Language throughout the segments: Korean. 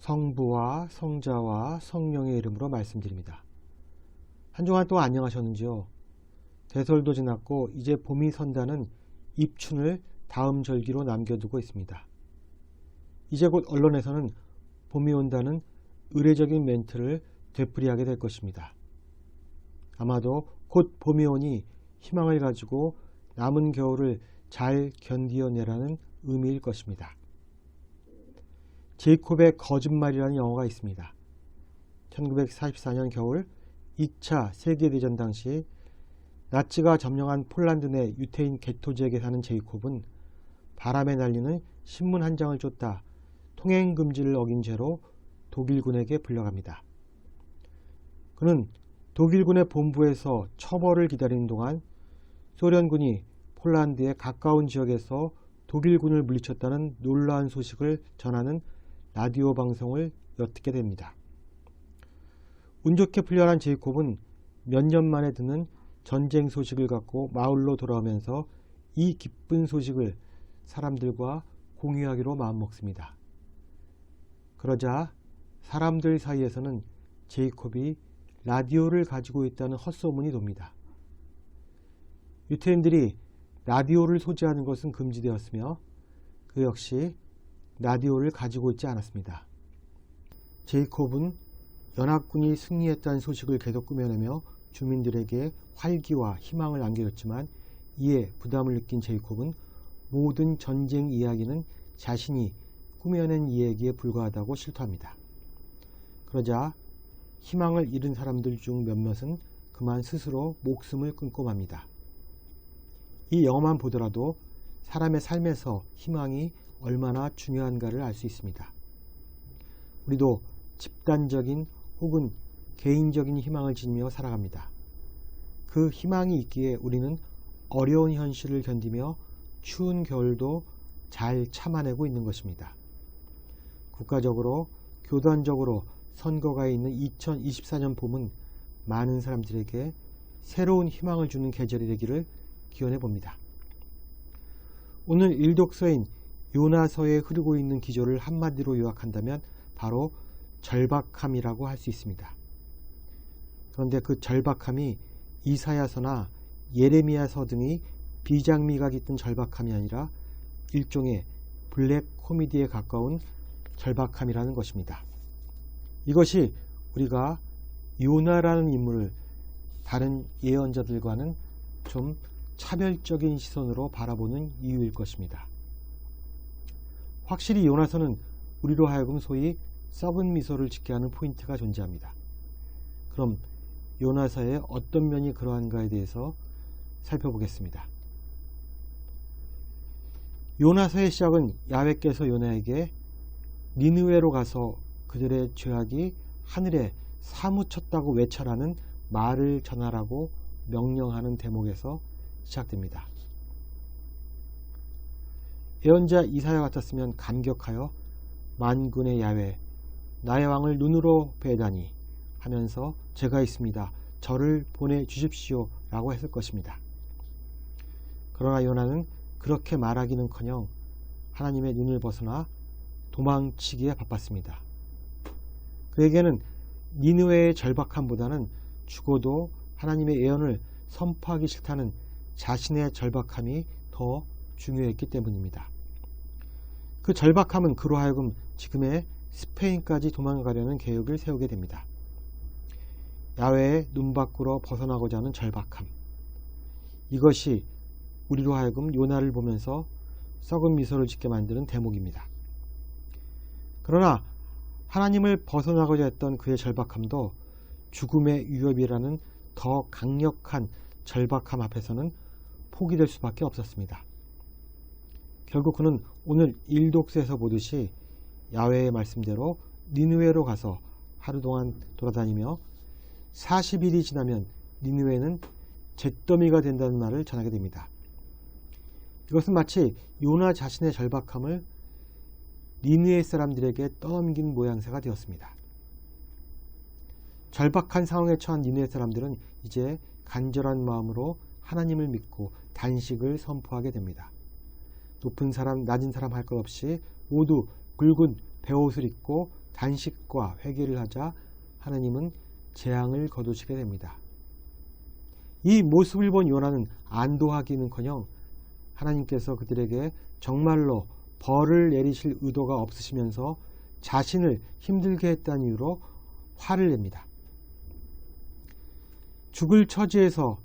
성부와 성자와 성령의 이름으로 말씀드립니다. 한 주간 또 안녕하셨는지요? 대설도 지났고 이제 봄이 선다는 입춘을 다음 절기로 남겨두고 있습니다. 이제 곧 언론에서는 봄이 온다는 의례적인 멘트를 되풀이하게 될 것입니다. 아마도 곧 봄이 오니 희망을 가지고 남은 겨울을 잘 견디어내라는 의미일 것입니다. 제이콥의 거짓말이라는 영화가 있습니다. 1944년 겨울 2차 세계대전 당시 나치가 점령한 폴란드 내 유태인 개토 지역에 사는 제이콥은 바람에 날리는 신문 한 장을 쫓다 통행금지를 어긴 죄로 독일군에게 불려갑니다. 그는 독일군의 본부에서 처벌을 기다리는 동안 소련군이 폴란드의 가까운 지역에서 독일군을 물리쳤다는 놀라운 소식을 전하는 라디오 방송을 엿듣게 됩니다. 운 좋게 풀려난 제이콥은 몇 년 만에 듣는 전쟁 소식을 갖고 마을로 돌아오면서 이 기쁜 소식을 사람들과 공유하기로 마음먹습니다. 그러자 사람들 사이에서는 제이콥이 라디오를 가지고 있다는 헛소문이 돕니다. 유태인들이 라디오를 소지하는 것은 금지되었으며 그 역시 라디오를 가지고 있지 않았습니다. 제이콥은 연합군이 승리했다는 소식을 계속 꾸며내며 주민들에게 활기와 희망을 안겨줬지만 이에 부담을 느낀 제이콥은 모든 전쟁 이야기는 자신이 꾸며낸 이야기에 불과하다고 실토합니다. 그러자 희망을 잃은 사람들 중 몇몇은 그만 스스로 목숨을 끊고 맙니다. 이 영화만 보더라도 사람의 삶에서 희망이 얼마나 중요한가를 알 수 있습니다. 우리도 집단적인 혹은 개인적인 희망을 지니며 살아갑니다. 그 희망이 있기에 우리는 어려운 현실을 견디며 추운 겨울도 잘 참아내고 있는 것입니다. 국가적으로, 교단적으로 선거가 있는 2024년 봄은 많은 사람들에게 새로운 희망을 주는 계절이 되기를 기원해 봅니다. 오늘 일독서인 요나서에 흐르고 있는 기조를 한마디로 요약한다면 바로 절박함이라고 할 수 있습니다. 그런데 그 절박함이 이사야서나 예레미야서 등이 비장미가 깃든 절박함이 아니라 일종의 블랙 코미디에 가까운 절박함이라는 것입니다. 이것이 우리가 요나라는 인물을 다른 예언자들과는 좀 차별적인 시선으로 바라보는 이유일 것입니다. 확실히 요나서는 우리로 하여금 소위 썩은 미소를 짓게 하는 포인트가 존재합니다. 그럼 요나서의 어떤 면이 그러한가에 대해서 살펴보겠습니다. 요나서의 시작은 야훼께서 요나에게 니느웨로 가서 그들의 죄악이 하늘에 사무쳤다고 외쳐라는 말을 전하라고 명령하는 대목에서 시작됩니다. 예언자 이사야 같았으면 감격하여 만군의 야훼 나의 왕을 눈으로 뵈다니 하면서 제가 있습니다. 저를 보내주십시오 라고 했을 것입니다. 그러나 요나는 그렇게 말하기는커녕 하나님의 눈을 벗어나 도망치기에 바빴습니다. 그에게는 니느웨의 절박함보다는 죽어도 하나님의 예언을 선포하기 싫다는 자신의 절박함이 더 중요했기 때문입니다. 그 절박함은 그로 하여금 지금의 스페인까지 도망가려는 계획을 세우게 됩니다. 야훼의 눈 밖으로 벗어나고자 하는 절박함. 이것이 우리로 하여금 요나를 보면서 썩은 미소를 짓게 만드는 대목입니다. 그러나 하나님을 벗어나고자 했던 그의 절박함도 죽음의 위협이라는 더 강력한 절박함 앞에서는 포기될 수밖에 없었습니다. 결국 그는 오늘 일독서에서 보듯이 야훼의 말씀대로 니느웨로 가서 하루 동안 돌아다니며 40일이 지나면 니느웨는 잿더미가 된다는 말을 전하게 됩니다. 이것은 마치 요나 자신의 절박함을 니느웨 사람들에게 떠넘긴 모양새가 되었습니다. 절박한 상황에 처한 니느웨 사람들은 이제 간절한 마음으로 하나님을 믿고 단식을 선포하게 됩니다. 높은 사람, 낮은 사람 할 것 없이 모두 굵은 베옷을 입고 단식과 회개를 하자 하나님은 재앙을 거두시게 됩니다. 이 모습을 본 요나는 안도하기는커녕 하나님께서 그들에게 정말로 벌을 내리실 의도가 없으시면서 자신을 힘들게 했다는 이유로 화를 냅니다. 죽을 처지에서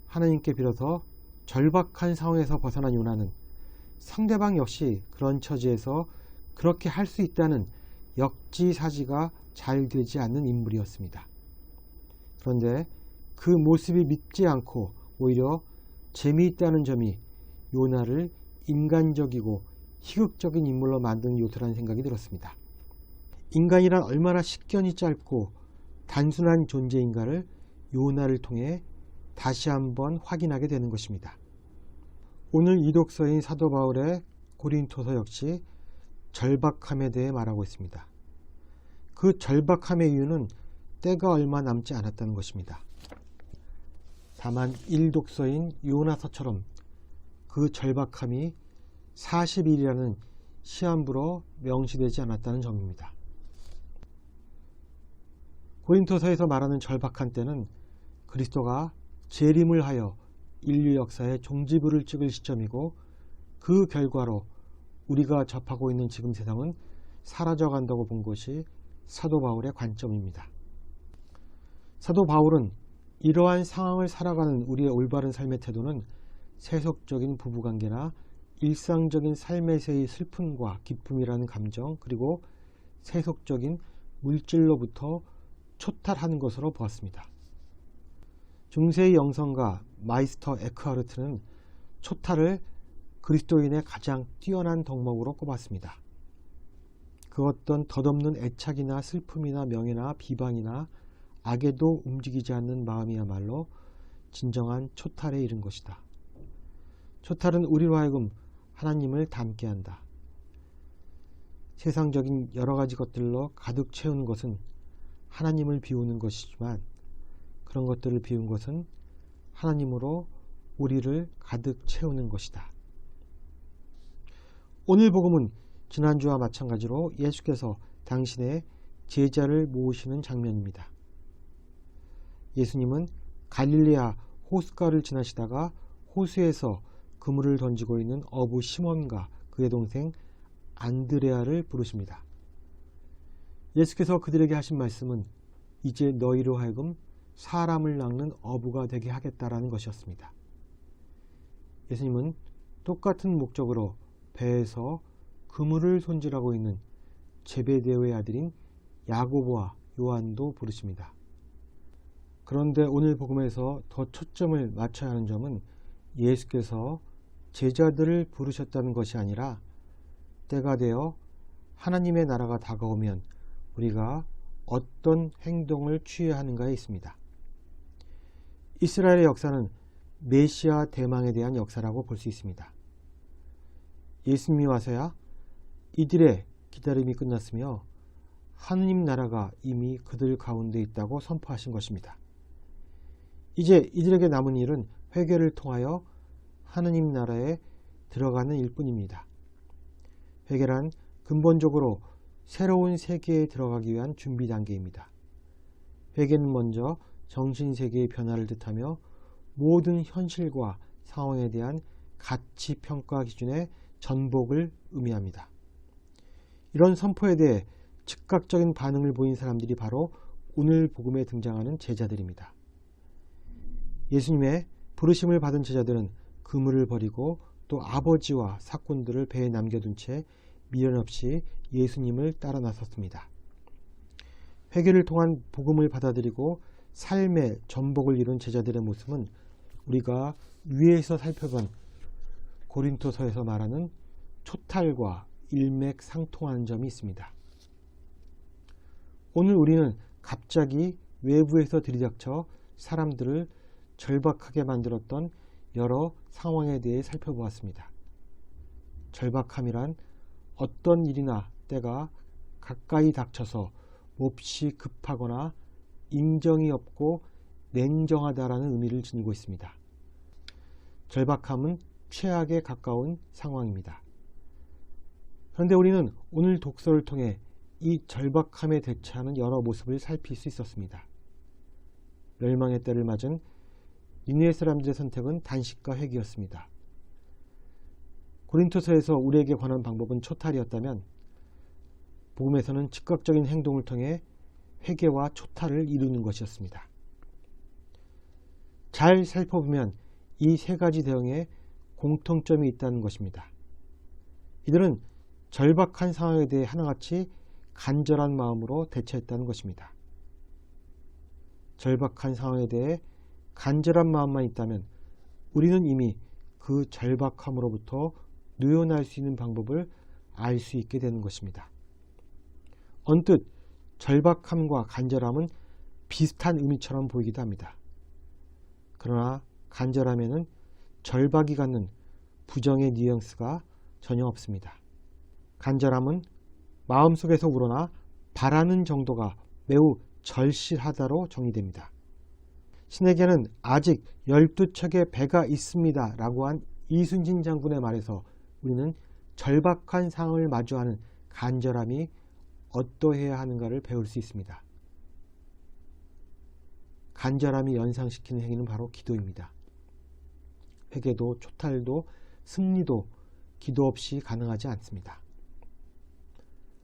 하나님께 빌어서 절박한 상황에서 벗어난 요나는 상대방 역시 그런 처지에서 그렇게 할 수 있다는 역지사지가 잘 되지 않는 인물이었습니다. 그런데 그 모습이 밉지 않고 오히려 재미있다는 점이 요나를 인간적이고 희극적인 인물로 만드는 요소라는 생각이 들었습니다. 인간이란 얼마나 식견이 짧고 단순한 존재인가를 요나를 통해 다시 한번 확인하게 되는 것입니다. 오늘 이 독서인 사도 바울의 고린토서 역시 절박함에 대해 말하고 있습니다. 그 절박함의 이유는 때가 얼마 남지 않았다는 것입니다. 다만 1독서인 요나서처럼 그 절박함이 40일이라는 시한부로 명시되지 않았다는 점입니다. 고린토서에서 말하는 절박한 때는 그리스도가 재림을 하여 인류 역사의 종지부를 찍을 시점이고 그 결과로 우리가 접하고 있는 지금 세상은 사라져간다고 본 것이 사도 바울의 관점입니다. 사도 바울은 이러한 상황을 살아가는 우리의 올바른 삶의 태도는 세속적인 부부관계나 일상적인 삶에서의 슬픔과 기쁨이라는 감정, 그리고 세속적인 물질로부터 초탈하는 것으로 보았습니다. 중세의 영성가 마이스터 에크하르트는 초탈을 그리스도인의 가장 뛰어난 덕목으로 꼽았습니다. 그 어떤 덧없는 애착이나 슬픔이나 명예나 비방이나 악에도 움직이지 않는 마음이야말로 진정한 초탈에 이른 것이다. 초탈은 우리로 하여금 하나님을 닮게 한다. 세상적인 여러 가지 것들로 가득 채우는 것은 하나님을 비우는 것이지만 그런 것들을 비운 것은 하나님으로 우리를 가득 채우는 것이다. 오늘 복음은 지난주와 마찬가지로 예수께서 당신의 제자를 모으시는 장면입니다. 예수님은 갈릴레아 호숫가를 지나시다가 호수에서 그물을 던지고 있는 어부 시몬과 그의 동생 안드레아를 부르십니다. 예수께서 그들에게 하신 말씀은 이제 너희로 하여금 사람을 낚는 어부가 되게 하겠다라는 것이었습니다. 예수님은 똑같은 목적으로 배에서 그물을 손질하고 있는 제베데오의 아들인 야고보와 요한도 부르십니다. 그런데 오늘 복음에서 더 초점을 맞춰야 하는 점은 예수께서 제자들을 부르셨다는 것이 아니라 때가 되어 하나님의 나라가 다가오면 우리가 어떤 행동을 취해야 하는가에 있습니다. 이스라엘의 역사는 메시아 대망에 대한 역사라고 볼 수 있습니다. 예수님이 와서야 이들의 기다림이 끝났으며 하느님 나라가 이미 그들 가운데 있다고 선포하신 것입니다. 이제 이들에게 남은 일은 회개를 통하여 하느님 나라에 들어가는 일뿐입니다. 회개란 근본적으로 새로운 세계에 들어가기 위한 준비 단계입니다. 회개는 먼저 정신세계의 변화를 뜻하며 모든 현실과 상황에 대한 가치 평가 기준의 전복을 의미합니다. 이런 선포에 대해 즉각적인 반응을 보인 사람들이 바로 오늘 복음에 등장하는 제자들입니다. 예수님의 부르심을 받은 제자들은 그물을 버리고 또 아버지와 사꾼들을 배에 남겨둔 채 미련 없이 예수님을 따라 나섰습니다. 회개를 통한 복음을 받아들이고 삶의 전복을 이룬 제자들의 모습은 우리가 위에서 살펴본 고린토서에서 말하는 초탈과 일맥상통하는 점이 있습니다. 오늘 우리는 갑자기 외부에서 들이닥쳐 사람들을 절박하게 만들었던 여러 상황에 대해 살펴보았습니다. 절박함이란 어떤 일이나 때가 가까이 닥쳐서 몹시 급하거나 인정이 없고 냉정하다라는 의미를 지니고 있습니다. 절박함은 최악에 가까운 상황입니다. 그런데 우리는 오늘 독서를 통해 이 절박함에 대처하는 여러 모습을 살필 수 있었습니다. 멸망의 때를 맞은 니느웨 사람들의 선택은 단식과 회개였습니다. 고린토서에서 우리에게 관한 방법은 초탈이었다면 복음에서는 즉각적인 행동을 통해 회개와 초탈을 이루는 것이었습니다. 잘 살펴보면 이 세 가지 대응에 공통점이 있다는 것입니다. 이들은 절박한 상황에 대해 하나같이 간절한 마음으로 대처했다는 것입니다. 절박한 상황에 대해 간절한 마음만 있다면 우리는 이미 그 절박함으로부터 누워날 수 있는 방법을 알 수 있게 되는 것입니다. 언뜻 절박함과 간절함은 비슷한 의미처럼 보이기도 합니다. 그러나 간절함에는 절박이 갖는 부정의 뉘앙스가 전혀 없습니다. 간절함은 마음속에서 우러나 바라는 정도가 매우 절실하다로 정의됩니다. 신에게는 아직 12척의 배가 있습니다 라고 한 이순신 장군의 말에서 우리는 절박한 상황을 마주하는 간절함이 어떠해야 하는가를 배울 수 있습니다. 간절함이 연상시키는 행위는 바로 기도입니다. 회개도 초탈도 승리도 기도 없이 가능하지 않습니다.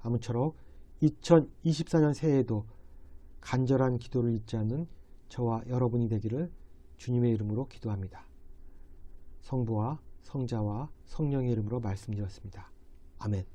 아무쪼록 2024년 새해에도 간절한 기도를 잊지 않는 저와 여러분이 되기를 주님의 이름으로 기도합니다. 성부와 성자와 성령의 이름으로 말씀드렸습니다. 아멘.